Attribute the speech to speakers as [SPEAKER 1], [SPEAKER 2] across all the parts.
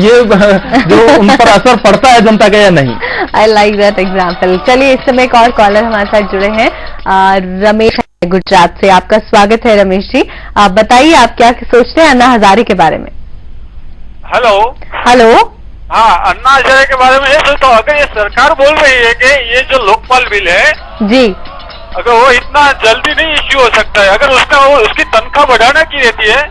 [SPEAKER 1] ये जो उन पर असर पड़ता है जनता का या नहीं।
[SPEAKER 2] I like that example. चलिए, इस समय एक और कॉलर हमारे साथ जुड़े हैं, रमेश गुजरात से। आपका स्वागत है रमेश जी। आप बताइए, आप क्या सोचते हैं अन्ना हजारे के बारे में?
[SPEAKER 3] Hello
[SPEAKER 2] hello.
[SPEAKER 3] हाँ, अन्ना हजारे के बारे में ये सोचता हूँ, अगर ये सरकार बोल रही है कि ये जो लोकपाल बिल है
[SPEAKER 2] जी,
[SPEAKER 3] अगर वो इतना जल्दी नहीं इश्यू हो सकता है, अगर उसकी तनख्वाह बढ़ाने की रहती है,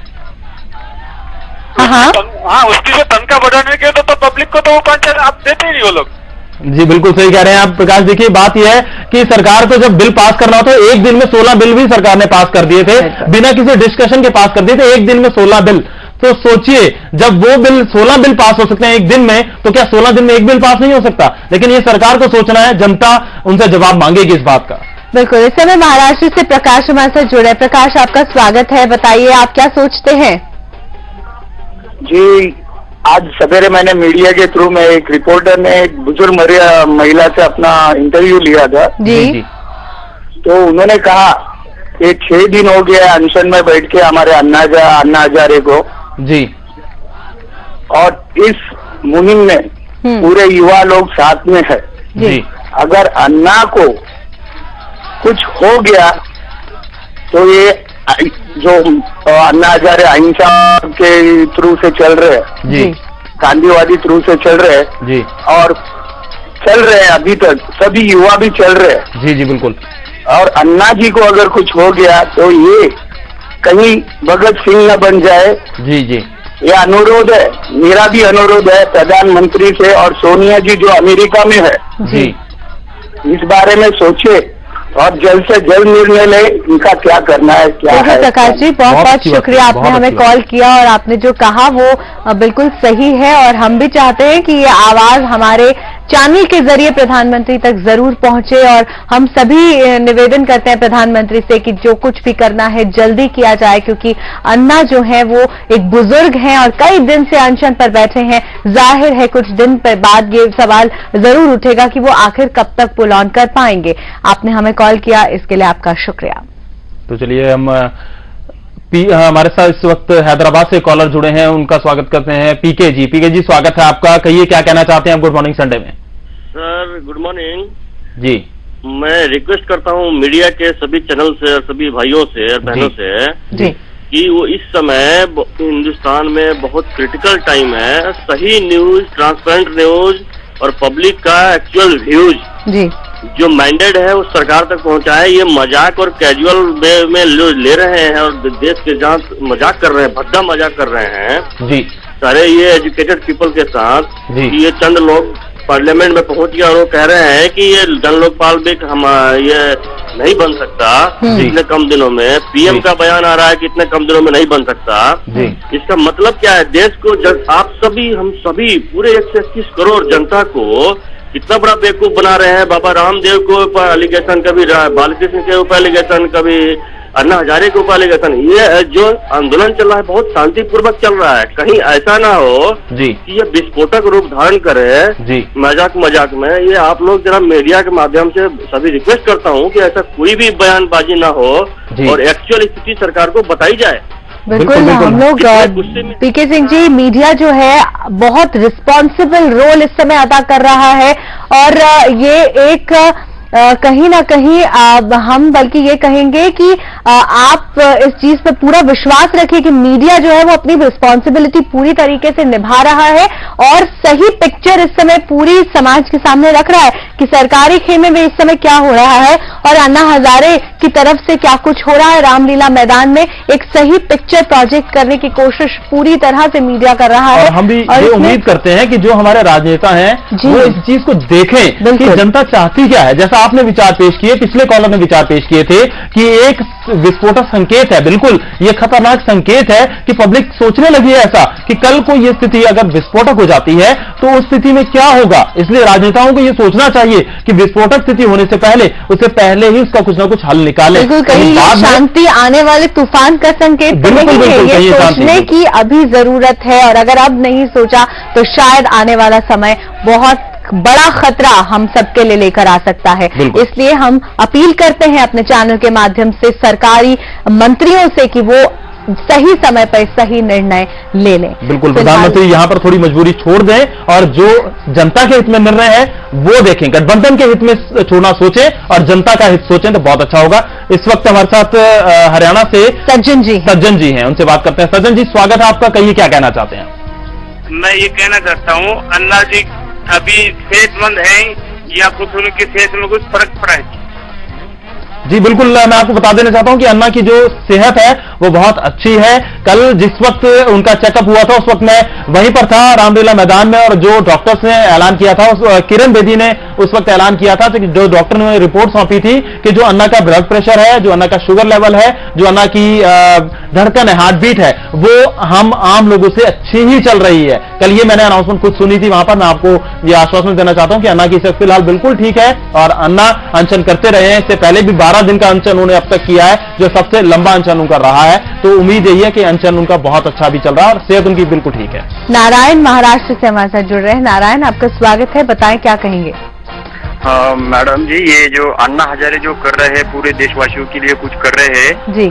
[SPEAKER 3] हाँ उसकी जो तनख्वाह बढ़ाने की तो पब्लिक को तो वो 5,000 आप देते ही नहीं वो लोग।
[SPEAKER 1] जी बिल्कुल सही कह रहे हैं आप प्रकाश। देखिए बात यह है कि सरकार को जब बिल पास करना हो तो एक दिन में 16 बिल भी सरकार ने पास कर दिए थे, बिना किसी डिस्कशन के पास कर दिए थे, एक दिन में 16 बिल। तो सोचिए, जब वो बिल 16 बिल पास हो सकते हैं एक दिन में, तो क्या 16 दिन में एक बिल पास नहीं हो सकता? लेकिन ये सरकार को सोचना है, जनता उनसे जवाब मांगेगी इस बात का।
[SPEAKER 2] बिल्कुल। इस समय महाराष्ट्र से प्रकाश हमारे साथ जुड़े। प्रकाश, आपका स्वागत है, बताइए आप क्या सोचते हैं?
[SPEAKER 4] जी, आज सवेरे मैंने मीडिया के थ्रू में एक रिपोर्टर ने एक बुजुर्ग महिला से अपना इंटरव्यू लिया था
[SPEAKER 2] जी।
[SPEAKER 4] तो उन्होंने कहा कि 6 दिन हो गया अनशन में बैठ के हमारे अन्ना हजारे को
[SPEAKER 1] जी,
[SPEAKER 4] और इस मुहिम में पूरे युवा लोग साथ में है
[SPEAKER 1] जी।
[SPEAKER 4] अगर अन्ना को कुछ हो गया तो ये जो अन्ना हजारे अहिंसा के थ्रू से चल रहे हैं
[SPEAKER 1] जी,
[SPEAKER 4] गांधीवादी थ्रू से चल रहे हैं
[SPEAKER 1] जी,
[SPEAKER 4] और चल रहे हैं अभी तक, सभी युवा भी चल रहे हैं।
[SPEAKER 1] जी जी बिल्कुल।
[SPEAKER 4] और अन्ना जी को अगर कुछ हो गया तो ये कहीं भगत सिंह न बन जाए।
[SPEAKER 1] जी जी,
[SPEAKER 4] ये अनुरोध है, मेरा भी अनुरोध है प्रधानमंत्री से, और सोनिया जी जो अमेरिका में है
[SPEAKER 1] जी,
[SPEAKER 4] इस बारे में सोचे और जल्द से जल्द निर्णय ले, इनका क्या करना है, क्या है।
[SPEAKER 2] प्रकाश जी, बहुत बहुत शुक्रिया, आपने हमें कॉल किया और आपने जो कहा वो बिल्कुल सही है, और हम भी चाहते हैं कि ये आवाज हमारे चैनल के जरिए प्रधानमंत्री तक जरूर पहुंचे, और हम सभी निवेदन करते हैं प्रधानमंत्री से कि जो कुछ भी करना है जल्दी किया जाए, क्योंकि अन्ना जो है वो एक बुजुर्ग हैं और कई दिन से अनशन पर बैठे हैं। जाहिर है कुछ दिन पर बाद ये सवाल जरूर उठेगा कि वो आखिर कब तक पुल ऑन कर पाएंगे। आपने हमें कॉल किया, इसके लिए आपका शुक्रिया।
[SPEAKER 1] तो चलिए, हम हमारे साथ इस वक्त हैदराबाद से कॉलर जुड़े हैं, उनका स्वागत करते हैं। पीके जी। पीके जी, स्वागत है आपका, कहिए क्या कहना चाहते हैं आप गुड मॉर्निंग संडे में?
[SPEAKER 5] सर गुड मॉर्निंग
[SPEAKER 1] जी।
[SPEAKER 5] मैं रिक्वेस्ट करता हूँ मीडिया के सभी चैनल से और सभी भाइयों से और बहनों से
[SPEAKER 2] जी,
[SPEAKER 5] कि वो इस समय हिंदुस्तान में बहुत क्रिटिकल टाइम है, सही न्यूज, ट्रांसपेरेंट न्यूज और पब्लिक का एक्चुअल व्यूज
[SPEAKER 2] जी,
[SPEAKER 5] जो मैंडेट है वो सरकार तक पहुंचाए। ये मजाक और कैजुअल वे में ले रहे हैं और देश के साथ मजाक कर रहे हैं, भद्दा मजाक कर रहे हैं
[SPEAKER 1] जी,
[SPEAKER 5] सारे ये एजुकेटेड पीपल के साथ
[SPEAKER 1] जी।
[SPEAKER 5] कि ये चंद लोग पार्लियामेंट में पहुंच गया और वो कह रहे हैं कि ये जन लोकपाल भी हम ये नहीं बन सकता इतने कम दिनों में। पीएम का बयान आ रहा है कि इतने कम दिनों में नहीं बन सकता
[SPEAKER 1] जी।
[SPEAKER 5] इसका मतलब क्या है? देश को आप सभी, हम सभी पूरे 121 करोड़ जनता को कितना बड़ा बेवकूफ बना रहे हैं। बाबा रामदेव के ऊपर एलिगेशन, कभी बालकृष्ण के ऊपर एलिगेशन, कभी अन्ना हजारे के ऊपर एलिगेशन। ये जो आंदोलन चल रहा है बहुत शांतिपूर्वक चल रहा है, कहीं ऐसा ना हो
[SPEAKER 1] जी
[SPEAKER 5] कि ये विस्फोटक रूप धारण करे
[SPEAKER 1] जी,
[SPEAKER 5] मजाक में। ये आप लोग जरा मीडिया के माध्यम से सभी रिक्वेस्ट करता हूँ कि ऐसा कोई भी बयानबाजी ना हो और एक्चुअल स्थिति सरकार को बताई जाए।
[SPEAKER 2] बिल्कुल। हम लोग पीके सिंह जी, मीडिया जो है बहुत रिस्पॉन्सिबल रोल इस समय अदा कर रहा है, और ये एक कहीं ना कहीं हम बल्कि ये कहेंगे कि आप इस चीज पर पूरा विश्वास रखिए कि मीडिया जो है वो अपनी रिस्पॉन्सिबिलिटी पूरी तरीके से निभा रहा है और सही पिक्चर इस समय पूरी समाज के सामने रख रहा है कि सरकारी खेमे में इस समय क्या हो रहा है और अन्ना हजारे की तरफ से क्या कुछ हो रहा है। रामलीला मैदान में एक सही पिक्चर प्रोजेक्ट करने की कोशिश पूरी तरह से मीडिया कर रहा है,
[SPEAKER 1] और हम भी ये उम्मीद करते हैं कि जो हमारे राजनेता हैं वो इस चीज को देखें कि जनता चाहती क्या है। जैसा आपने विचार पेश किए, पिछले कॉलर में विचार पेश किए थे कि एक विस्फोटक संकेत है, बिल्कुल ये खतरनाक संकेत है कि पब्लिक सोचने लगी है ऐसा कि कल को ये स्थिति अगर विस्फोटक हो जाती है तो उस स्थिति में क्या होगा। इसलिए राजनेताओं को ये सोचना चाहिए कि विस्फोटक स्थिति होने से पहले, उससे पहले ही उसका कुछ ना कुछ हल निकाले।
[SPEAKER 2] कहीं शांति आने वाले तूफान का संकेत नहीं है, ये सोचने की अभी जरूरत है, और अगर अब नहीं सोचा तो शायद आने वाला समय बहुत बड़ा खतरा हम सबके लिए लेकर आ सकता है। इसलिए हम अपील करते हैं अपने चैनल के माध्यम से सरकारी मंत्रियों से कि वो सही समय पर सही निर्णय ले लें।
[SPEAKER 1] बिल्कुल, प्रधानमंत्री यहां पर थोड़ी मजबूरी छोड़ दें और जो जनता के हित में निर्णय है वो देखें, गठबंधन के हित में छोड़ना सोचें और जनता का हित सोचें तो बहुत अच्छा होगा। इस वक्त हमारे साथ हरियाणा से सज्जन जी हैं, उनसे बात करते हैं। सज्जन जी, स्वागत है आपका, कहिए क्या कहना चाहते हैं?
[SPEAKER 3] मैं ये कहना चाहता हूँ, अन्ना जी अभी सेहतमंद है या कुछ उनकी सेहत में कुछ फर्क पड़ा है?
[SPEAKER 1] जी बिल्कुल, मैं आपको बता देना चाहता हूं कि अन्ना की जो सेहत है वो बहुत अच्छी है। कल जिस वक्त उनका चेकअप हुआ था उस वक्त मैं वहीं पर था रामलीला मैदान में, और जो डॉक्टर्स ने ऐलान किया था, किरण बेदी ने उस वक्त ऐलान किया था कि जो डॉक्टर ने रिपोर्ट सौंपी थी कि जो अन्ना का ब्लड प्रेशर है, जो अन्ना का शुगर लेवल है, जो अन्ना की धड़कन है, हार्ट बीट है, वो हम आम लोगों से अच्छी ही चल रही है। कल ये मैंने अनाउंसमेंट खुद सुनी थी वहां पर। मैं आपको ये आश्वासन देना चाहता हूं कि अन्ना की सेहत फिलहाल बिल्कुल ठीक है और अन्ना अनशन करते रहे हैं। इससे पहले भी 12 दिन का अनशन उन्होंने अब तक किया है, जो सबसे लंबा अनशन उनका रहा है। तो उम्मीद यही है कि अनशन उनका बहुत अच्छा भी चल रहा है और सेहत उनकी बिल्कुल ठीक है।
[SPEAKER 2] नारायण महाराष्ट्र से हमारे साथ जुड़ रहे हैं। नारायण, आपका स्वागत है, बताएं क्या कहेंगे?
[SPEAKER 6] मैडम जी, ये जो अन्ना हजारे जो कर रहे हैं पूरे देशवासियों के लिए कुछ कर रहे हैं
[SPEAKER 2] जी,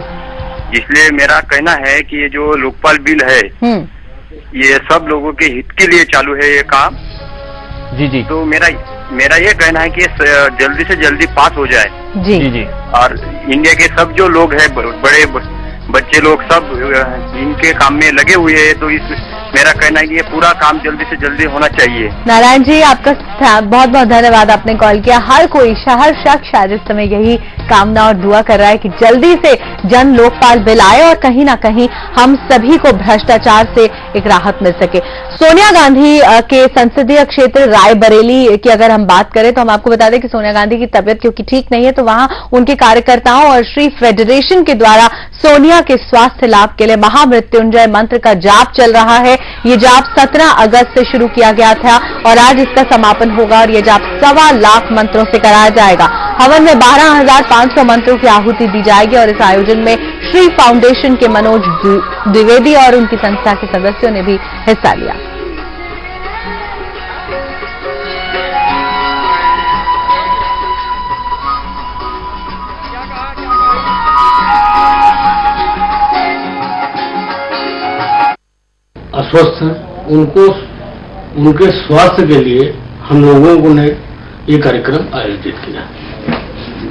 [SPEAKER 6] इसलिए मेरा कहना है कि ये जो लोकपाल बिल है ये सब लोगों के हित के लिए चालू है ये काम।
[SPEAKER 1] जी।
[SPEAKER 6] तो मेरा ये कहना है कि जल्दी से जल्दी पास हो जाए।
[SPEAKER 2] जी।
[SPEAKER 6] और इंडिया के सब जो लोग हैं, बड़े बच्चे लोग सब इनके काम में लगे हुए हैं, तो मेरा कहना है कि ये पूरा काम जल्दी से जल्दी होना चाहिए।
[SPEAKER 2] नारायण जी, आपका बहुत बहुत धन्यवाद, आपने कॉल किया। हर कोई, हर शख्स शायद इस समय यही कामना और दुआ कर रहा है कि जल्दी से जन लोकपाल बिल आए और कहीं ना कहीं हम सभी को भ्रष्टाचार से एक राहत मिल सके। सोनिया गांधी के संसदीय क्षेत्र रायबरेली की अगर हम बात करें तो हम आपको बता दें कि सोनिया गांधी की तबियत क्योंकि ठीक नहीं है, तो वहां उनके कार्यकर्ताओं और श्री फेडरेशन के द्वारा सोनिया के स्वास्थ्य लाभ के लिए महामृत्युंजय मंत्र का जाप चल रहा है। ये जाप 17 अगस्त से शुरू किया गया था और आज इसका समापन होगा और ये जाप 1.25 लाख मंत्रों से कराया जाएगा। हवन में 12,500 मंत्रों की आहुति दी जाएगी और इस आयोजन में श्री फाउंडेशन के मनोज द्विवेदी और उनकी संस्था के सदस्यों ने भी हिस्सा लिया।
[SPEAKER 7] अस्वस्थ हैं, उनको उनके स्वास्थ्य के लिए हम लोगों ने ये कार्यक्रम आयोजित किया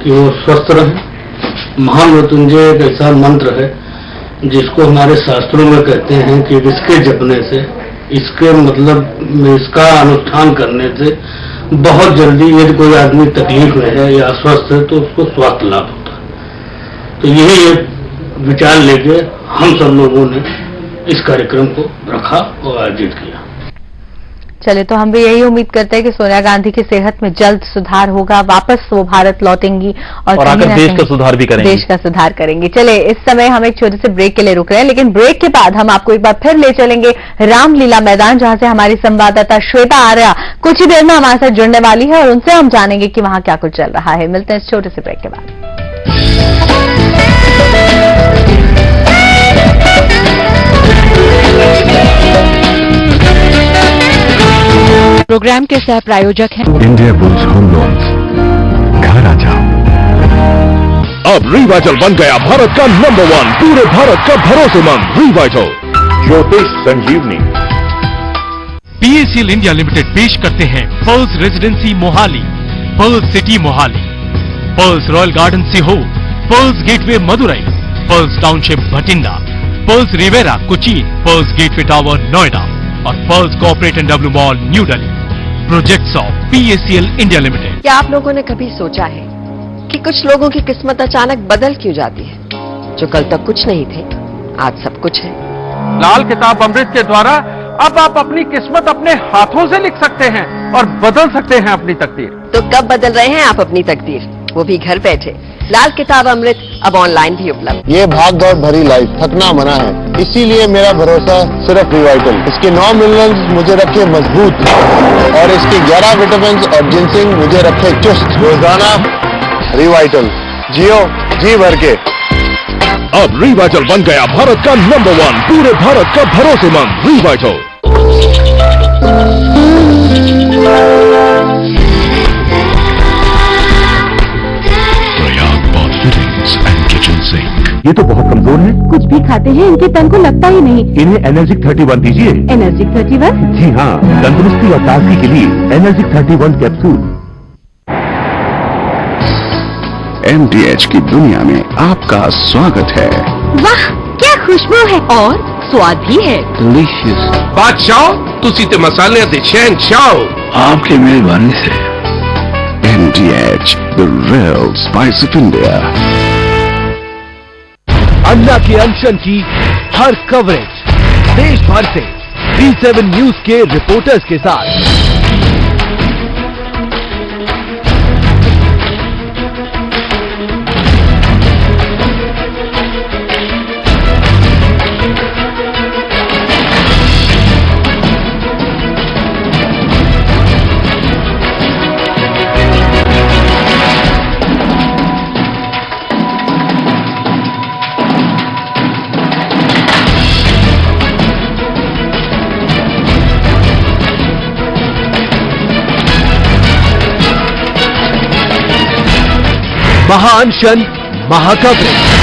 [SPEAKER 7] कि वो स्वस्थ रहें। महामृत्युंजय एक ऐसा मंत्र है जिसको हमारे शास्त्रों में कहते हैं कि इसके जपने से, इसके मतलब इसका अनुष्ठान करने से बहुत जल्दी यदि कोई आदमी तकलीफ में है या अस्वस्थ है तो उसको स्वास्थ्य लाभ होता है। तो यही एक विचार लेके हम सब लोगों ने इस कार्यक्रम को रखा और आयोजित किया।
[SPEAKER 2] चले, तो हम भी यही उम्मीद करते हैं कि सोनिया गांधी की सेहत में जल्द सुधार होगा, वापस वो भारत लौटेंगी और
[SPEAKER 1] आकर देश का सुधार भी करेंगे।
[SPEAKER 2] देश का सुधार करेंगे। चले, इस समय हम एक छोटे से ब्रेक के लिए रुक रहे हैं, लेकिन ब्रेक के बाद हम आपको एक बार फिर ले चलेंगे रामलीला मैदान, जहां से हमारी संवाददाता श्वेता आर्या कुछ ही देर में हमारे साथ जुड़ने वाली है और उनसे हम जानेंगे कि वहां क्या कुछ चल रहा है। मिलते हैं इस छोटे से ब्रेक के बाद। प्रोग्राम के सह प्रायोजक हैं
[SPEAKER 8] इंडिया बुल्स होम लोन्स। घर आ जाओ। अब रिवाइटल बन गया भारत का नंबर 1, पूरे भारत का भरोसेमंद रिवाइटल ज्योतिष संजीवनी।
[SPEAKER 9] PACL इंडिया लिमिटेड पेश करते हैं Pearls residency Mohali, Pearls city Mohali, Pearls royal garden Sehore, Pearls gateway Madurai, Pearls township Bathinda, Pearls riviera Cochin, Pearls gateway tower Noida और Pearls corporate and W mall New Delhi. Projects of PACL India limited.
[SPEAKER 10] क्या आप लोगों ने कभी सोचा है कि कुछ लोगों की किस्मत अचानक बदल क्यों जाती है? जो कल तक कुछ नहीं थे, आज सब कुछ है।
[SPEAKER 11] लाल किताब अमृत के द्वारा अब आप अपनी किस्मत अपने हाथों से लिख सकते हैं और बदल सकते हैं अपनी तकदीर।
[SPEAKER 10] तो कब बदल रहे हैं आप अपनी तकदीर, वो भी घर बैठे? लाल किताब अमृत अब ऑनलाइन भी उपलब्ध।
[SPEAKER 12] ये भाग दौड़ भरी लाइफ थकना मना है, इसीलिए मेरा भरोसा सिर्फ रिवाइटल। इसके 9 मिनरल्स मुझे रखे मजबूत और इसके 11 विटामिन और जिंसिंग मुझे रखे चुस्त। रोजाना रिवाइटल, जियो जी भर के।
[SPEAKER 8] अब रिवाइटल बन गया भारत का नंबर 1, पूरे भारत का भरोसेमंद Revital. Prayag bath fittings and kitchen sink. ये तो बहुत कमजोर है, कुछ
[SPEAKER 13] भी खाते हैं इनके तन को लगता ही नहीं।
[SPEAKER 8] इन्हें एनर्जिक 31 दीजिए।
[SPEAKER 13] एनर्जिक 31?
[SPEAKER 8] जी हाँ, तंदुरुस्ती और ताजगी के लिए एनर्जिक 31 कैप्सूल।
[SPEAKER 14] MDH की दुनिया में आपका स्वागत है।
[SPEAKER 10] वाह क्या खुशबू है और स्वाद भी है।
[SPEAKER 14] डिलीशियस।
[SPEAKER 11] बादशाह तुसी ते मसाले दे शहंशाह
[SPEAKER 14] आपके मेहरबानी से। MDH, the real spice of India।
[SPEAKER 8] अन्ना के अनशन की हर कवरेज देश भर से D7 न्यूज के रिपोर्टर्स के साथ। महाअनशन महाकवरेज।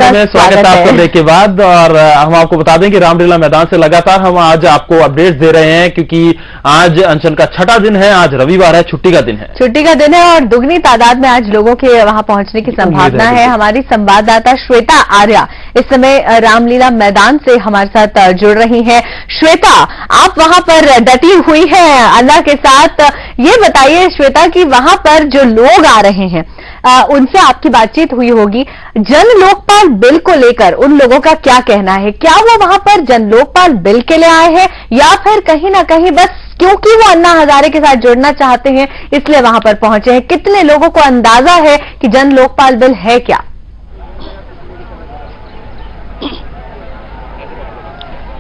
[SPEAKER 1] में स्वागत है आपका ब्रेक के बाद। और हम आपको बता दें कि रामलीला मैदान से लगातार हम आज आपको अपडेट्स दे रहे हैं, क्योंकि आज अनशन का छठा दिन है। आज रविवार है, छुट्टी का दिन है।
[SPEAKER 2] छुट्टी का दिन है और दुगनी तादाद में आज लोगों के वहां पहुंचने की संभावना है। हमारी संवाददाता श्वेता आर्या इस समय रामलीला मैदान से हमारे साथ जुड़ रही हैं। श्वेता, आप वहां पर डटी हुई हैं अन्ना के साथ। ये बताइए श्वेता कि वहां पर जो लोग आ रहे हैं उनसे आपकी बातचीत हुई होगी। जन लोकपाल बिल को लेकर उन लोगों का क्या कहना है? क्या वो वहां पर जन लोकपाल बिल के लिए आए हैं या फिर कहीं ना कहीं बस क्योंकि वो अन्ना हजारे के साथ जुड़ना चाहते हैं इसलिए वहां पर पहुंचे हैं? कितने लोगों को अंदाजा है कि जन लोकपाल बिल है क्या?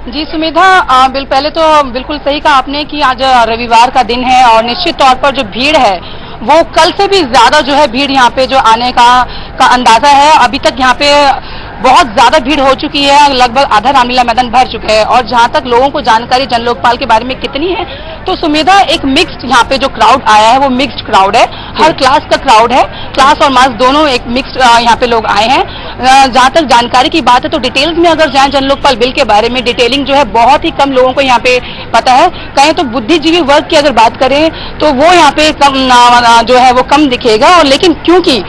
[SPEAKER 15] जी सुमिधा, बिल पहले तो बिल्कुल सही कहा आपने कि आज रविवार का दिन है और निश्चित तौर पर जो भीड़ है वो कल से भी ज्यादा जो है भीड़ यहाँ पे जो आने का अंदाजा है। अभी तक यहाँ पे बहुत ज्यादा भीड़ हो चुकी है, लगभग आधा रामलीला मैदान भर चुका है। और जहां तक लोगों को जानकारी जन लोकपाल के बारे में कितनी है, तो सुमिधा एक मिक्स्ड यहाँ पे जो क्राउड आया है वो मिक्स्ड क्राउड है। हर क्लास का क्राउड है, क्लास और मास दोनों एक मिक्स्ड यहाँ पे लोग आए हैं। जहां तक जानकारी की बात है तो डिटेल्स में अगर जाए जन लोकपाल बिल के बारे में, डिटेलिंग जो है बहुत ही कम लोगों को यहाँ पे पता है। कहें तो बुद्धिजीवी वर्ग की अगर बात करें तो वो यहाँ पे कम जो है वो कम दिखेगा। और लेकिन क्योंकि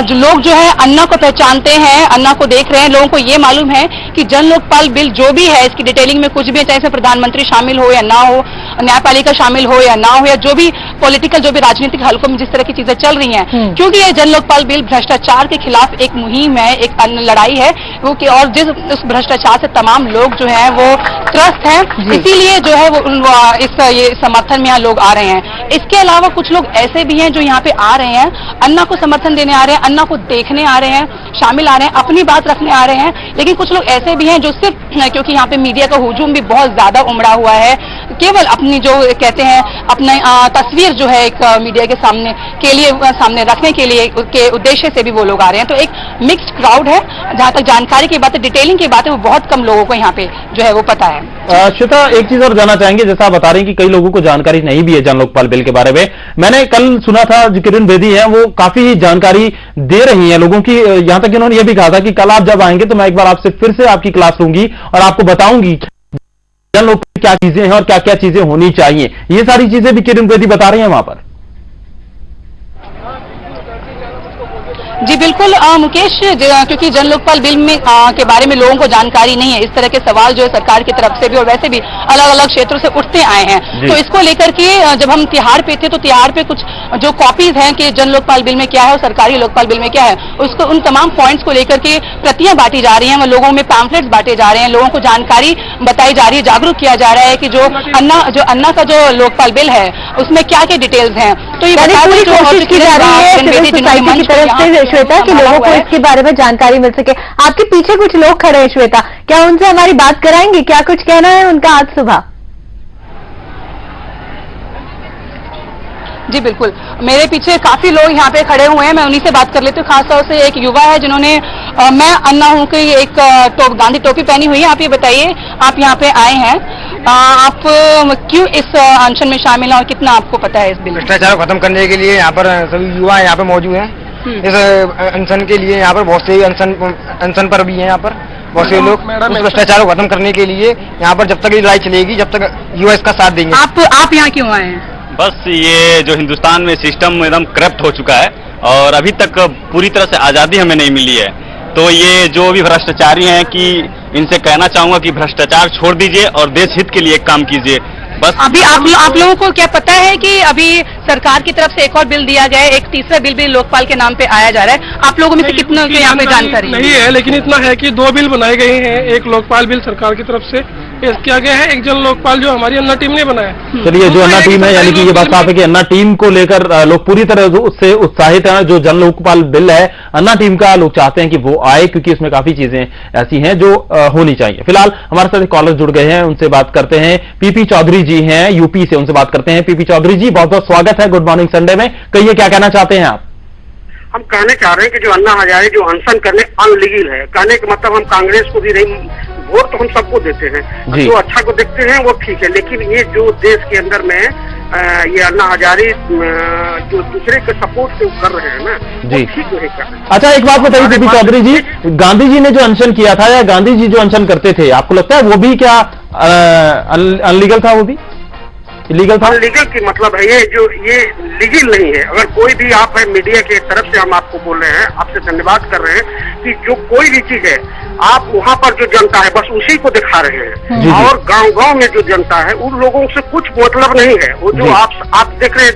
[SPEAKER 15] जो लोग जो है अन्ना को पहचानते हैं, अन्ना को देख रहे हैं, लोगों को ये मालूम है कि जन लोकपाल बिल जो भी है इसकी डिटेलिंग में कुछ भी, चाहे प्रधानमंत्री शामिल हो या ना हो, न्यायपालिका शामिल हो या ना हो, या जो भी पॉलिटिकल जो भी राजनीतिक हलकों में जिस तरह की चीजें चल रही हैं, क्योंकि ये जन लोकपाल बिल भ्रष्टाचार के खिलाफ एक मुहिम है, एक लड़ाई है वो कि, और जिस उस भ्रष्टाचार से तमाम लोग जो है वो त्रस्त हैं, इसीलिए जो है वो ये समर्थन में यहाँ लोग आ रहे हैं। इसके अलावा कुछ लोग ऐसे भी हैं जो यहाँ पे आ रहे हैं, अन्ना को समर्थन देने आ रहे हैं, अन्ना को देखने आ रहे हैं, शामिल आ रहे हैं, अपनी बात रखने आ रहे हैं। लेकिन कुछ लोग ऐसे भी हैं जो सिर्फ क्योंकि यहाँ पे मीडिया का हुजूम भी बहुत ज्यादा उमड़ा हुआ है, केवल अपनी जो कहते हैं अपने तस्वीर जो है एक मीडिया के सामने के लिए सामने रखने के लिए के उद्देश्य से भी वो लोग आ रहे हैं। तो एक मिक्स्ड क्राउड है। जहां तक जानकारी की बात है, डिटेलिंग की बात है, वो बहुत कम लोगों को यहाँ पे जो है वो पता है।
[SPEAKER 1] श्वेता, एक चीज और जानना चाहेंगे, जैसा आप बता रही हैं कि कई लोगों को जानकारी नहीं भी है जन लोकपाल बिल के बारे में। मैंने कल सुना था जो किरण बेदी है वो काफी जानकारी दे रही हैं लोगों की। यहां तक इन्होंने ये भी कहा था कि कल आप जब आएंगे तो मैं एक बार आपसे फिर से आपकी क्लास लूंगी और आपको बताऊंगी जन लोकपाल क्या चीजें हैं और क्या क्या चीजें होनी चाहिए। ये सारी चीजें भी किरण बेदी बता रही हैं वहां पर।
[SPEAKER 15] जी बिल्कुल मुकेश, क्योंकि जन लोकपाल बिल में के बारे में लोगों को जानकारी नहीं है, इस तरह के सवाल जो है सरकार की तरफ से भी और वैसे भी अलग अलग क्षेत्रों से उठते आए हैं। तो इसको लेकर के जब हम तिहाड़ पे थे तो तिहाड़ पे कुछ जो कॉपीज हैं कि जन लोकपाल बिल में क्या है और सरकारी लोकपाल बिल में क्या है, उसको उन तमाम पॉइंट्स को लेकर के प्रतियां बांटी जा रही हैं, लोगों में पैम्फलेट्स बांटे जा रहे हैं, लोगों को जानकारी बताई जा रही है, जागरूक किया जा रहा है कि जो अन्ना का जो लोकपाल बिल है उसमें क्या क्या डिटेल्स हैं। तो ये
[SPEAKER 2] पूरी कोशिश की जा रही है सिविल सोसाइटी की तरफ से श्वेता कि लोगों को इसके बारे में जानकारी मिल सके। आपके पीछे कुछ लोग खड़े हैं श्वेता, क्या उनसे हमारी बात कराएंगे, क्या कुछ कहना है उनका आज सुबह?
[SPEAKER 15] जी बिल्कुल, मेरे पीछे काफी लोग यहाँ पे खड़े हुए हैं, मैं उन्हीं से बात कर लेती हूँ। खासतौर से एक युवा है जिन्होंने मैं अन्ना हूँ की एक गांधी टोपी पहनी हुई है। आप ये बताइए, आप यहाँ पे आए हैं, आप क्यों इस अनशन में शामिल हैं और कितना आपको पता है इस बिल?
[SPEAKER 16] भ्रष्टाचार को खत्म करने के लिए यहाँ पर सभी युवा यहाँ पे मौजूद हैं। इस अनशन के लिए यहाँ पर बहुत से अनशन पर भी हैं, यहाँ पर बहुत से लोग उस भ्रष्टाचार को खत्म करने के लिए यहाँ पर जब तक ये लड़ाई चलेगी जब तक युवा इसका साथ देंगे।
[SPEAKER 15] आप यहाँ क्यों आए हैं?
[SPEAKER 17] बस ये जो हिंदुस्तान में सिस्टम एकदम करप्ट हो चुका है और अभी तक पूरी तरह से आजादी हमें नहीं मिली है, तो ये जो भी भ्रष्टाचारी हैं कि इनसे कहना चाहूंगा कि भ्रष्टाचार छोड़ दीजिए और देश हित के लिए काम कीजिए। बस
[SPEAKER 15] अभी आप लोगों को क्या पता है कि अभी सरकार की तरफ से एक और बिल दिया गया है, एक तीसरा बिल भी लोकपाल के नाम पे आया जा रहा है, आप लोगों में से कितनों को यहाँ पे जानकारी
[SPEAKER 18] नहीं है? लेकिन इतना है कि 2 बिल बनाए गए हैं, एक लोकपाल बिल सरकार की तरफ से पेश किया गया है, एक जन लोकपाल जो हमारी अन्ना टीम ने बनाया।
[SPEAKER 1] चलिए, जो अन्ना टीम है, यानी कि ये बात साफ है कि अन्ना टीम को लेकर लोग पूरी तरह उससे उत्साहित हैं। जो जन लोकपाल बिल है अन्ना टीम का, लोग चाहते हैं कि वो आए क्योंकि इसमें काफी चीजें ऐसी हैं जो होनी चाहिए। फिलहाल हमारे साथ कॉलर जुड़ गए हैं, उनसे बात करते हैं। पीपी चौधरी जी हैं यूपी से, उनसे बात करते हैं। पीपी चौधरी जी, बहुत बहुत स्वागत है गुड मॉर्निंग संडे में। कहिए, क्या कहना चाहते हैं आप?
[SPEAKER 19] हम कहने चाह रहे हैं कि जो अन्ना हजारे जो अनशन करने अनलीगल है, कहने का मतलब हम कांग्रेस को भी नहीं, वोट तो हम सबको देते हैं, जो अच्छा को देखते हैं वो ठीक है, लेकिन ये जो देश के अंदर में ये अन्ना हजारे जो दूसरे के सपोर्ट से कर रहे हैं ना, वो ठीक नहीं कर रहे।
[SPEAKER 1] अच्छा, एक बात बताइए पीपी चौधरी जी, गांधी जी ने जो अनशन किया था या गांधी जी जो अनशन करते थे, आपको लगता है वो भी क्या अनलीगल था? वो भी इलीगल था?
[SPEAKER 19] लीगल की मतलब है ये लीगल नहीं है। अगर कोई भी आप है मीडिया की तरफ से हम आपको बोल रहे हैं, आपसे धन्यवाद कर रहे हैं कि जो कोई भी चीज है आप वहाँ पर जो जनता है बस उसी को दिखा रहे हैं, और गांव-गांव में जो जनता है उन लोगों से कुछ मतलब नहीं है। वो जो आप देख रहे हैं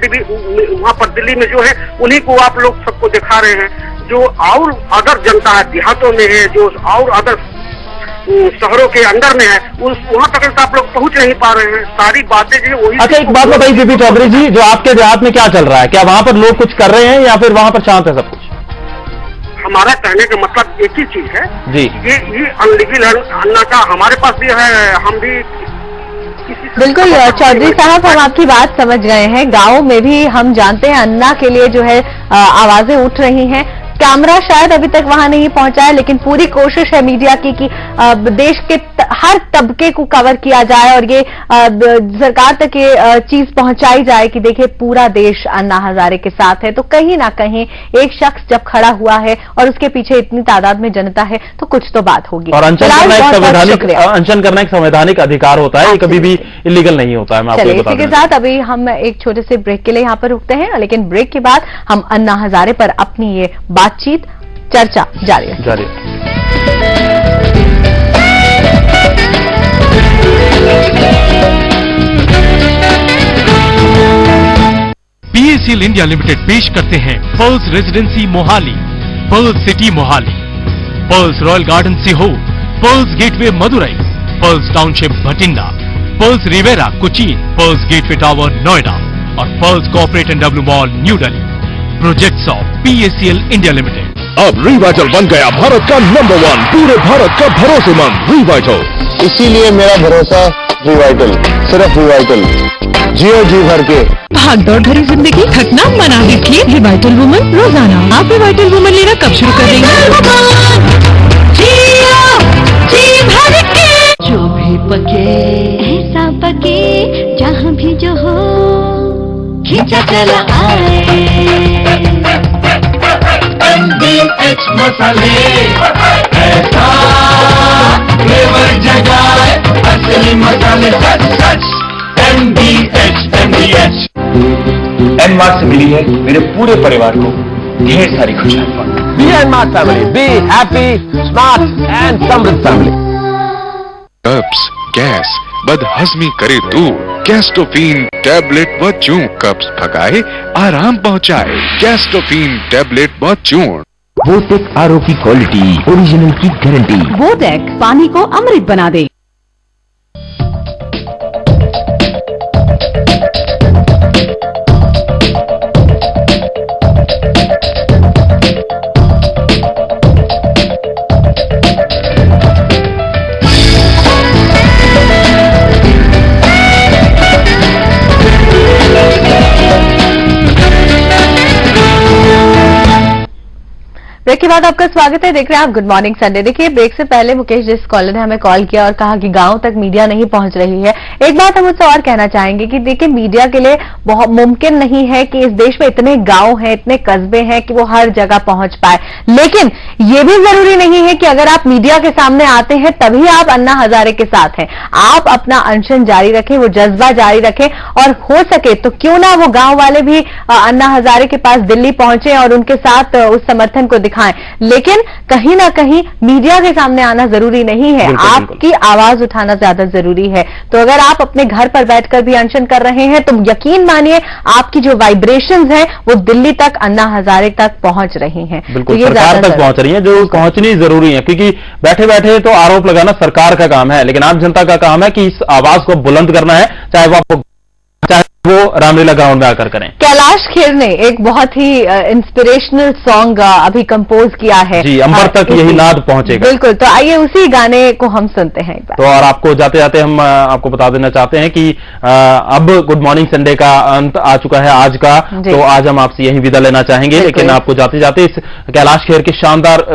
[SPEAKER 19] वहाँ पर दिल्ली में जो है उन्हीं को आप लोग सबको दिखा रहे हैं। जो और अदर जनता है देहातों में है, जो और अदर शहरों के अंदर में है, वहाँ तक आप लोग पहुँच नहीं पा रहे हैं। सारी बातें जो वही।
[SPEAKER 1] अच्छा, एक बात बताइए पीपी चौधरी जी, जो आपके देहात में क्या चल रहा है, क्या वहाँ पर लोग कुछ कर रहे हैं या फिर वहाँ पर शांत है सब कुछ?
[SPEAKER 19] हमारा कहने का मतलब एक ही चीज है
[SPEAKER 1] जी,
[SPEAKER 19] ये अनलीगल अन्ना का हमारे पास भी है, हम भी
[SPEAKER 2] बिल्कुल चौधरी साहब, हम आपकी बात समझ गए हैं। गाँव में भी हम जानते हैं अन्ना के लिए जो है आवाजें उठ रही हैं। कैमरा शायद अभी तक वहां नहीं पहुंचा है, लेकिन पूरी कोशिश है मीडिया की कि देश के हर तबके को कवर किया जाए और ये सरकार तक ये चीज पहुंचाई जाए कि देखिए पूरा देश अन्ना हजारे के साथ है। तो कहीं ना कहीं एक शख्स जब खड़ा हुआ है और उसके पीछे इतनी तादाद में जनता है तो कुछ तो बात होगी।
[SPEAKER 1] और अनशन करना एक संवैधानिक अधिकार होता है, कभी भी इलीगल नहीं होता है। मैं आपको बता दूं।
[SPEAKER 2] इसी के साथ अभी हम एक छोटे से ब्रेक के लिए यहाँ पर रुकते हैं, लेकिन ब्रेक के बाद हम अन्ना हजारे पर अपनी ये बातचीत चर्चा जारी है।
[SPEAKER 9] PACL इंडिया लिमिटेड पेश करते हैं Pearls residency Mohali, Pearls city Mohali, Pearls royal garden से हो, Pearls gateway Madurai, Pearls township Bathinda, Pearls riviera Cochin, Pearls gateway tower Noida और Pearls corporate and W mall New Delhi. Projects of PACL India limited.
[SPEAKER 8] अब रिवाइटल बन गया भारत का नंबर 1, पूरे भारत का भरोसेमंद रिवाइटल।
[SPEAKER 12] इसीलिए मेरा भरोसा रिवाइटल, सिर्फ रिवाइटल, जियो जी भर के।
[SPEAKER 20] भागदौड़ भरी जिंदगी थकना मना दीजिए रिवाइटल वुमन रोजाना। आप रिवाइटल वुमन लेना कब शुरू कर देंगे?
[SPEAKER 21] जो भी पके ऐसा पके, जहाँ भी जो हो खींचा चला आए।
[SPEAKER 22] MDH मसाले ऐसा फ्लेवर जगाए, असली मसाले सच सच। MDH
[SPEAKER 23] एम मार्ट से मिली है मेरे पूरे परिवार को ढेर सारी खुशियां।
[SPEAKER 4] Me and my family. Be happy, smart and समृद्ध family.
[SPEAKER 8] कब्ज, गैस, बदहजमी करे दूर, गैस्ट्रोफिन टैबलेट व चूर्ण कब्ज भगाए, आराम पहुंचाए। गैस्ट्रोफिन टैबलेट व चूर्ण।
[SPEAKER 5] वोटेक आरओ की क्वालिटी, ओरिजिनल की गारंटी।
[SPEAKER 13] वोटेक पानी को अमृत बना दे।
[SPEAKER 2] ब्रेक के बाद आपका स्वागत है। देख रहे हैं आप गुड मॉर्निंग संडे। देखिए, ब्रेक से पहले मुकेश जिस कॉलर ने हमें कॉल किया और कहा कि गांव तक मीडिया नहीं पहुंच रही है, एक बात हम उससे और कहना चाहेंगे कि देखिए, मीडिया के लिए बहुत मुमकिन नहीं है कि इस देश में इतने गांव हैं, इतने कस्बे हैं कि वो हर जगह पहुंच पाए। लेकिन ये भी जरूरी नहीं है कि अगर आप मीडिया के सामने आते हैं तभी आप अन्ना हजारे के साथ हैं। आप अपना अनशन जारी रखें, वो जज्बा जारी रखें और हो सके तो क्यों ना वो गांव वाले भी अन्ना हजारे के पास दिल्ली पहुंचे और उनके साथ उस समर्थन को दिखाएं। लेकिन कहीं ना कहीं मीडिया के सामने आना जरूरी नहीं है, आपकी आवाज उठाना ज्यादा जरूरी है। तो अगर आप अपने घर पर बैठकर भी अनशन कर रहे हैं तो यकीन मानिए आपकी जो वाइब्रेशंस हैं वो दिल्ली तक, अन्ना हजारे तक पहुंच रही हैं।
[SPEAKER 1] बिल्कुल, तो सरकार तक पहुंच रही है, जो पहुंचनी जरूरी है। क्योंकि बैठे बैठे तो आरोप लगाना सरकार का काम है, लेकिन आम जनता का काम है कि इस आवाज को बुलंद करना है, चाहे वो रामलीला ग्राउंड में आकर करें।
[SPEAKER 2] कैलाश खेर ने एक बहुत ही इंस्पिरेशनल सॉन्ग अभी कंपोज किया है
[SPEAKER 1] जी, अंबर तक यही नाद पहुंचेगा।
[SPEAKER 2] बिल्कुल, तो आइए उसी गाने को हम सुनते हैं एक बार।
[SPEAKER 1] तो और आपको जाते जाते हम आपको बता देना चाहते हैं कि अब गुड मॉर्निंग संडे का अंत आ चुका है आज का, तो आज हम आपसे यही विदा लेना चाहेंगे, लेकिन आपको जाते जाते इस कैलाश खेर के शानदार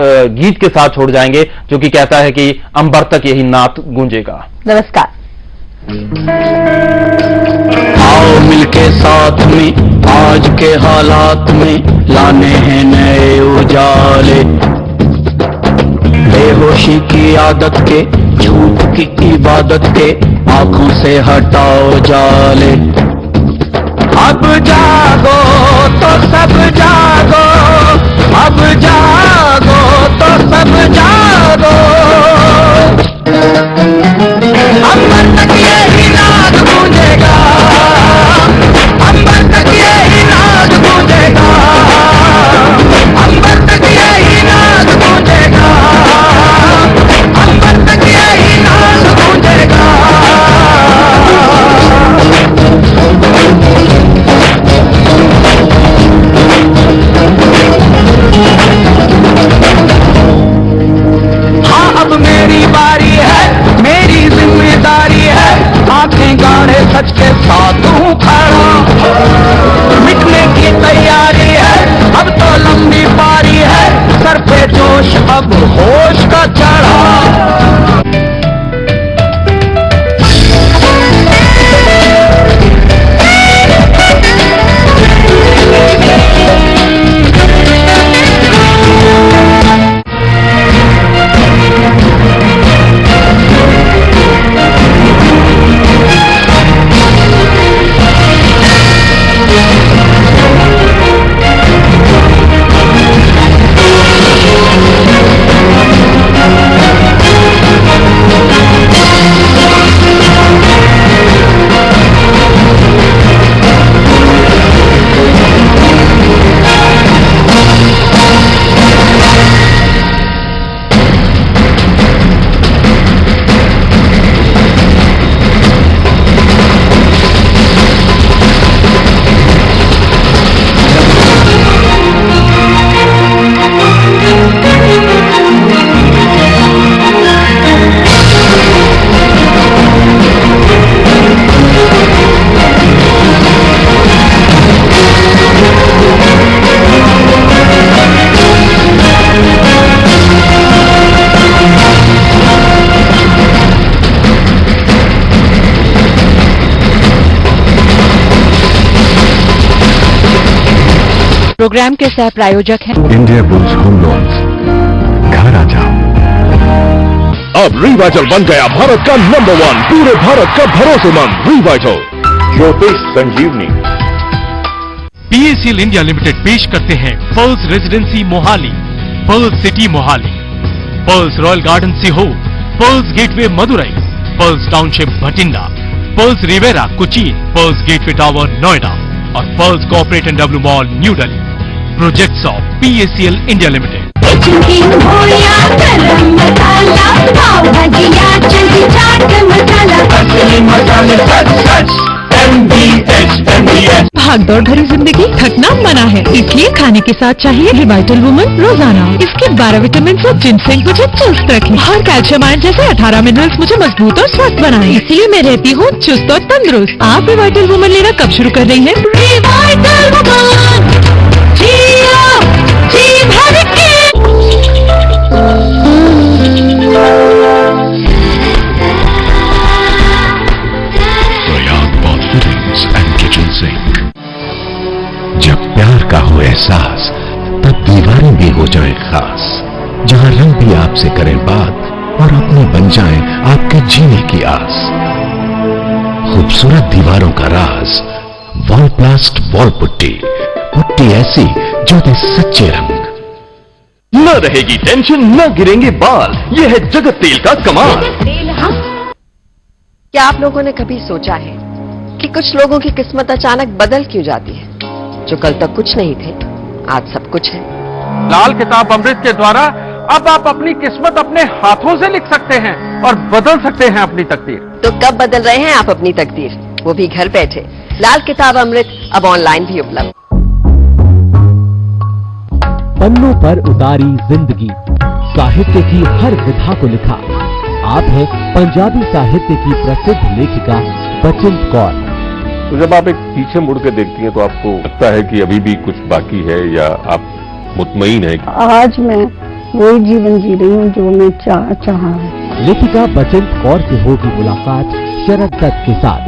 [SPEAKER 1] गीत के साथ छोड़ जाएंगे, जो कि कहता है कि अंबर तक यही नाद गूंजेगा।
[SPEAKER 2] नमस्कार।
[SPEAKER 23] आओ मिलके साथ में आज के हालात में लाने हैं नए उजाले, बेहोशी की आदत के, झूठ की इबादत के, आंखों से हटाओ जाले। अब जागो तो सब जागो, अब जागो तो सब जागो, अंबर तक यही नाद गूंजेगा, अंबर तक यही नाद गूंजेगा, अंबर तक यही नाद गूंजेगा, अंबर तक यही नाद गूंजेगा। हाँ, अब मेरी बारी है, मेरी जिम्मेदारी है, आंखें गाढ़े सच के साथ हूँ खड़ा, मिटने की तैयारी है, अब तो लंबी पारी है, सर पे जोश अब होश का चढ़ा।
[SPEAKER 20] प्रोग्राम के सह प्रायोजक हैं
[SPEAKER 8] इंडिया बुल्स होम लोन्स। घर आ जाओ। अब रिवाइटल बन गया भारत का नंबर 1, पूरे भारत का भरोसेमंद रिवाइटल ज्योतिष संजीवनी।
[SPEAKER 9] PACL इंडिया लिमिटेड पेश करते हैं Pearls residency Mohali. Pearls city Mohali, Pearls royal garden Sehore, Pearls gateway Madurai, Pearls township Bathinda, Pearls riviera Cochin, Pearls gateway tower Noida और Pearls corporate and W mall New Delhi. Projects of PACL India limited.
[SPEAKER 20] भाग दौड़ भरी जिंदगी, थकना मना है, इसलिए खाने के साथ चाहिए रिवाइटल वुमन रोजाना। इसके 12 विटामिन से जिनसेंग मुझे चुस्त रखे और कैल्शियम आयरन जैसे 18 मिनरल्स मुझे मजबूत और स्वस्थ बनाए, इसलिए मैं रहती हूँ चुस्त और तंदुरुस्त। आप रिवाइटल वुमन लेना कब शुरू कर रही हैं? रिवाइटल वुमन, जी भर के।
[SPEAKER 14] जब प्यार का हो एहसास, तब दीवारें भी हो जाए खास। जहां रंग भी आपसे करें बात और अपनी बन जाएं आपके जीने की आस। खूबसूरत दीवारों का राज वॉल प्लास्ट वॉल पुट्टी, पुट्टी ऐसी जो दे सच्चे रंग।
[SPEAKER 8] न रहेगी टेंशन, न गिरेंगे बाल, यह है जगत तेल का कमाल।
[SPEAKER 10] क्या आप लोगों ने कभी सोचा है कि कुछ लोगों की किस्मत अचानक बदल क्यों जाती है? जो कल तक कुछ नहीं थे, आज सब कुछ है।
[SPEAKER 11] लाल किताब अमृत के द्वारा अब आप अपनी किस्मत अपने हाथों से लिख सकते हैं और बदल सकते हैं अपनी तकदीर।
[SPEAKER 10] तो कब बदल रहे हैं आप अपनी तकदीर, वो भी घर बैठे? लाल किताब अमृत अब ऑनलाइन भी उपलब्ध।
[SPEAKER 3] पन्नों पर उतारी जिंदगी, साहित्य की हर विधा को लिखा। आप हैं पंजाबी साहित्य की प्रसिद्ध लेखिका बचिंत कौर।
[SPEAKER 6] तो जब आप एक पीछे मुड़ के देखती हैं तो आपको लगता है कि अभी भी कुछ बाकी है, या आप मुतमईन है?
[SPEAKER 7] आज मैं वही जीवन जी रही हूँ जो मैं चाहा है।
[SPEAKER 3] लेखिका बचिंत कौर से होगी मुलाकात शरद दत्त के साथ।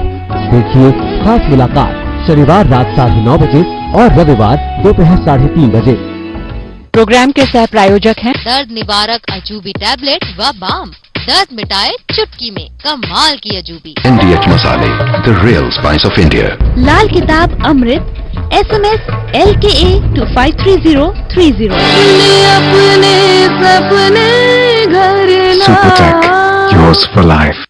[SPEAKER 3] देखिए खास मुलाकात शनिवार रात 9:30 बजे और रविवार दोपहर 3:30 बजे।
[SPEAKER 13] प्रोग्राम के सह प्रायोजक हैं
[SPEAKER 24] दर्द निवारक अजूबी टैबलेट व बाम, दर्द मिटाए चुटकी में, कमाल की अजूबी।
[SPEAKER 14] NDH मसाले, the real spice of India.
[SPEAKER 21] लाल किताब अमृत, SMS LKA to 53030। अपने सपने घर
[SPEAKER 14] सुपरटेक, yours for life।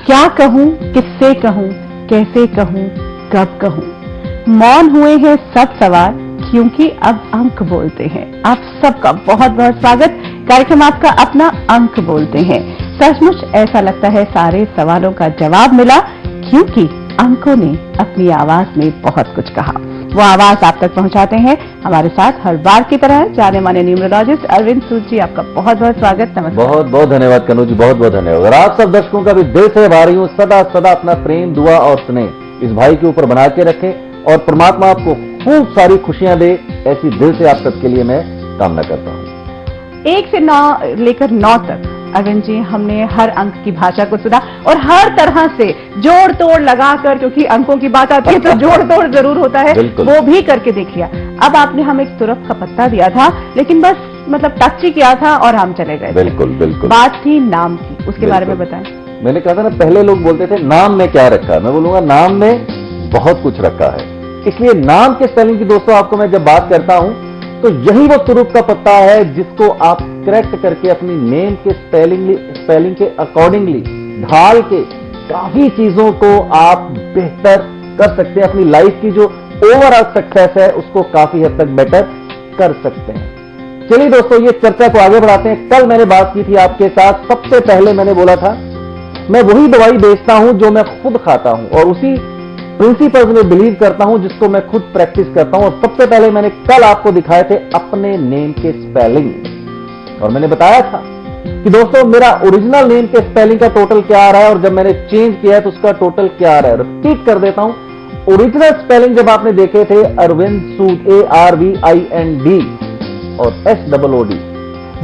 [SPEAKER 2] क्या कहूं, किससे कहूं, कैसे कहूं, कब कहूं? मौन हुए हैं सब सवाल, क्योंकि अब अंक बोलते हैं। आप सबका बहुत बहुत स्वागत। कार्यक्रम आपका अपना अंक बोलते हैं। सचमुच ऐसा लगता है सारे सवालों का जवाब मिला, क्योंकि अंकों ने अपनी आवाज में बहुत कुछ कहा। वो आवाज आप तक पहुंचाते हैं। हमारे साथ हर बार की तरह जाने माने न्यूमरोलॉजिस्ट अरविंद सूद जी, आपका बहुत बहुत स्वागत। नमस्कार।
[SPEAKER 25] बहुत बहुत धन्यवाद कनू जी, बहुत बहुत धन्यवाद। और आप सब दर्शकों का भी दिल से आभारी हूँ। सदा सदा अपना प्रेम, दुआ और स्नेह इस भाई के ऊपर बना के रखें और परमात्मा आपको खूब सारी खुशियां दे, ऐसी दिल से आप सबके लिए मैं कामना करता हूँ।
[SPEAKER 2] 1 से 9 लेकर 9 तक अरविंद जी हमने हर अंक की भाषा को सुना और हर तरह से जोड़ तोड़ लगाकर, क्योंकि अंकों की बात आती है तो जोड़ तोड़ जरूर होता है, वो भी करके देख लिया। अब आपने हमें एक तुरफ का पत्ता दिया था, लेकिन बस मतलब टच ही किया था और हम चले गए।
[SPEAKER 25] बिल्कुल बिल्कुल।
[SPEAKER 2] बात थी नाम की, उसके बारे में बताएं।
[SPEAKER 25] मैंने कहा था ना, पहले लोग बोलते थे नाम में क्या रखा है, मैं बोलूंगा नाम में बहुत कुछ रखा है। इसलिए नाम के स्पेलिंग की दोस्तों आपको मैं जब बात करता हूं तो यही वो तुरुप का पत्ता है जिसको आप करेक्ट करके अपनी नेम के स्पेलिंग के अकॉर्डिंगली ढाल के काफी चीजों को आप बेहतर कर सकते हैं। अपनी लाइफ की जो ओवरऑल सक्सेस है उसको काफी हद तक बेटर कर सकते हैं। चलिए दोस्तों, ये चर्चा को आगे बढ़ाते हैं। कल मैंने बात की थी आपके साथ, सबसे पहले मैंने बोला था मैं वही दवाई बेचता हूं जो मैं खुद खाता हूं और उसी प्रिंसिपल्स में बिलीव करता हूं जिसको मैं खुद प्रैक्टिस करता हूं। और सबसे पहले मैंने कल आपको दिखाए थे अपने नेम के स्पेलिंग और मैंने बताया था कि दोस्तों मेरा ओरिजिनल नेम के स्पेलिंग का टोटल क्या आ रहा है और जब मैंने चेंज किया है तो उसका टोटल क्या आ रहा है। रिपीट कर देता हूं, ओरिजिनल स्पेलिंग जब आपने देखे थे अरविंद सूद ARVIND और SOOD,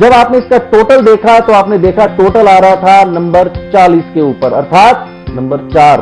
[SPEAKER 25] जब आपने इसका टोटल देखा तो आपने देखा टोटल आ रहा था नंबर 40 के ऊपर, अर्थात नंबर 4